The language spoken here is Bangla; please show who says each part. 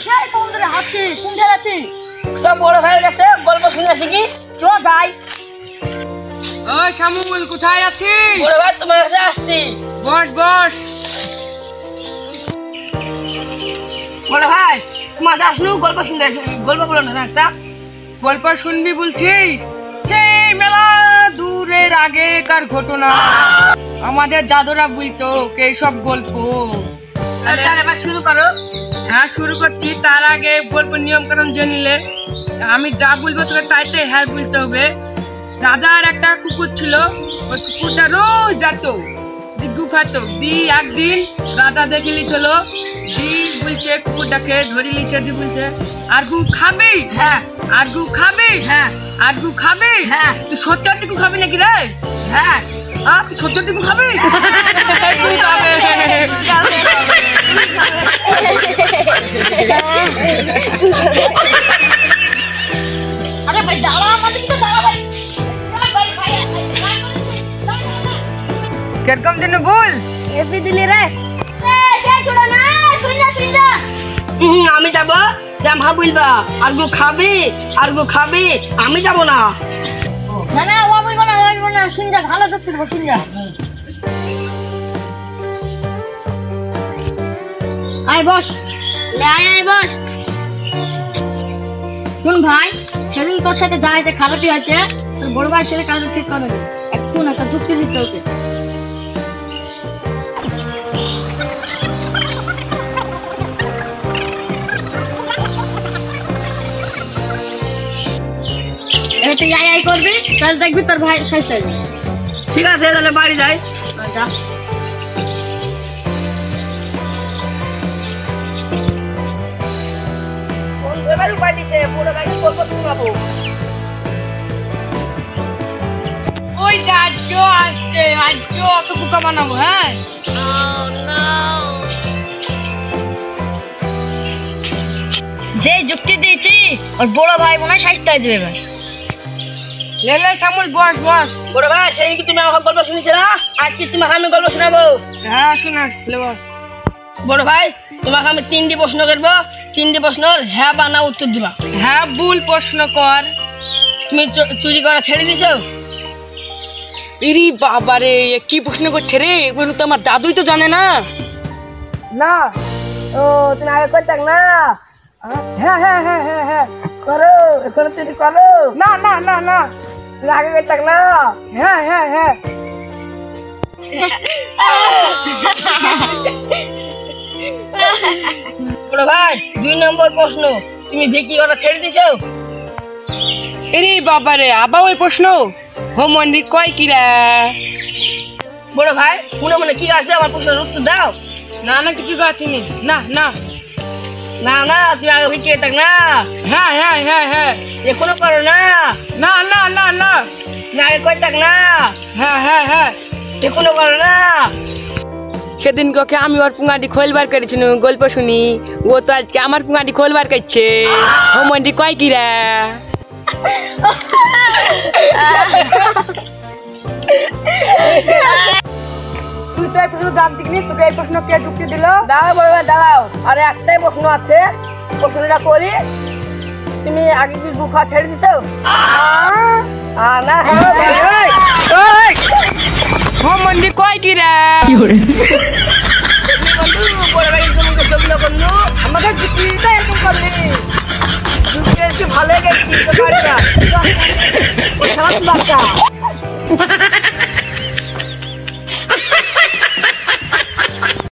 Speaker 1: সেই কোন ধরে হাঁটছি কোনটা যাচ্ছি
Speaker 2: সব বড় ভাই গেছে গল্প শুনে আসি কি
Speaker 1: চ যাই
Speaker 3: ওই শামুল কোথায় আছিস?
Speaker 2: বড় ভাই তোমার কাছে আসছি।
Speaker 3: বস বস।
Speaker 2: বড় ভাই তোমার কাছে আসলু গল্প শুনতে গল্প বলো না একটা
Speaker 3: গল্প শুনবি বলছিস? সেই মেলা দূরের আগেকার ঘটনা আমাদের দাদুরা বলতো এইসব গল্প।
Speaker 2: তাহলে এবার শুরু করো।
Speaker 3: হ্যাঁ শুরু করছি। তার আগে গল্প নিয়ম কানুন জেনে নিলে আমি যা বলবো তোকে তাইতে হ্যাঁ বলতে হবে। রাজার একটা কুকুর ছিল, ওই কুকুরটা রোজ যেত গু খাতো। একদিন রাজা দেখে লিচল, বলছে কুকুরটাকে ধরে লিচে দি বলছে আর গু খাবি?
Speaker 2: হ্যাঁ।
Speaker 3: আর গু খাবি?
Speaker 2: হ্যাঁ।
Speaker 3: আর গু খাবি?
Speaker 2: হ্যাঁ।
Speaker 3: তুই সত্যি গু খাবি নাকি রে?
Speaker 2: হ্যাঁ।
Speaker 3: তুই সত্যি গু খাবি?
Speaker 1: আরে ভাই দাঁড়া আমাদের তো দাঁড়া ভাই ভাই ভাই
Speaker 3: কিরকম দিন বল
Speaker 1: এপি দিলি রে সে ছোড়া না শুন যা
Speaker 2: আমি যাব জাম হা বলবা আর গু খাবি আর গু খাবি আমি যাব না
Speaker 1: না না ও বলবো না শুন যা ভালো যুক্তি দেবো শুন যা আয় বস আয় বস শুন ভাই সেদিন তোর সাথে যা হয়েছে খারাপই হয়েছে তোর বড় ভাইয়ের সাথে কাজটা ঠিক করে দে এখন একটা যুক্তি দিতে হবে তুই আই করবি তাহলে দেখবি তোর ভাই শেষ হয়ে যাবে
Speaker 2: ঠিক আছে তাহলে বাড়ি যাই
Speaker 1: যা
Speaker 3: ওই আজকেও আসছে, আজকেও অত বোকা বানাবো। হ্যাঁ
Speaker 1: যে যুক্তি দিয়েছি ওর বড় ভাই মনে হয় শাস্তি হয়ে যাবে
Speaker 3: লে শামুল বস বস।
Speaker 2: বড় ভাই সেই কি তুমি আমাকে গল্প শুনেছিলে না আজকে তোমাকে আমি গল্প শোনাবো।
Speaker 3: হ্যাঁ শোনা লে বস।
Speaker 2: বড় ভাই তোমাকে আমি 3টি প্রশ্ন করবো, 3টি প্রশ্নের হ্যাঁ বা না উত্তর দিবা।
Speaker 3: হ্যাঁ ভুল প্রশ্ন কর।
Speaker 2: তুমি চুরি করা ছেড়ে দিছো?
Speaker 3: ইরি বাবারে কি প্রশ্ন করছে রে, এগুলো তো আমার দাদুই তো জানে না।
Speaker 2: না ও তুমি আগে করতাম না। হ্যাঁ হ্যাঁ হ্যাঁ হ্যাঁ হ্যাঁ করো এখন তুমি করো।
Speaker 3: না না না না
Speaker 2: তুমি আগে করতাম না।
Speaker 3: হ্যাঁ হ্যাঁ হ্যাঁ
Speaker 2: বড় ভাই 2 নম্বর প্রশ্ন তুমি বিক্রি করা ছেড়ে দিছো?
Speaker 3: ইরি বাবারে আবার ওই প্রশ্ন হো মন্দির কয় কি রে?
Speaker 2: বড় ভাই মনে মনে কি আছে আমার প্রশ্নের উত্তর দাও।
Speaker 3: না না কিছু গাছিনি। না না
Speaker 2: না না তুমি আগে বিক্রি করতাম না।
Speaker 3: হ্যাঁ হ্যাঁ হ্যাঁ হ্যাঁ
Speaker 2: এখনো করো না।
Speaker 3: না না না না
Speaker 2: তুমি আগে করতাম না।
Speaker 3: হ্যাঁ হ্যাঁ হ্যাঁ
Speaker 2: এখনো করো না।
Speaker 3: সেদিন কে আমি ওর পুঙ্গাটি খোলবার করেছিল গল্প শুনি, ও তো আজকে আমার পুঙ্গাটি খোলবার করছে। ও মন্দির কয় কি রে? তুই তো এই প্রশ্ন জানতি কি? তোকে এই প্রশ্ন কে যুক্তি দিল?
Speaker 2: দাঁড়াও বড় ভাই দাঁড়াও, আরে একটাই প্রশ্ন আছে, প্রশ্নটা করি। তুমি আগে কি বুখা ছেড়ে দিছো? না হ্যাঁ
Speaker 3: ও মন্দির কয় কি রে?
Speaker 2: বড় ভাই তোমাকে জমিল করলো আমাকে যুক্তিটা এরকম করলি যুক্তি একটু ভালো গেছি তো পারি না ও খারাপ বাচ্চা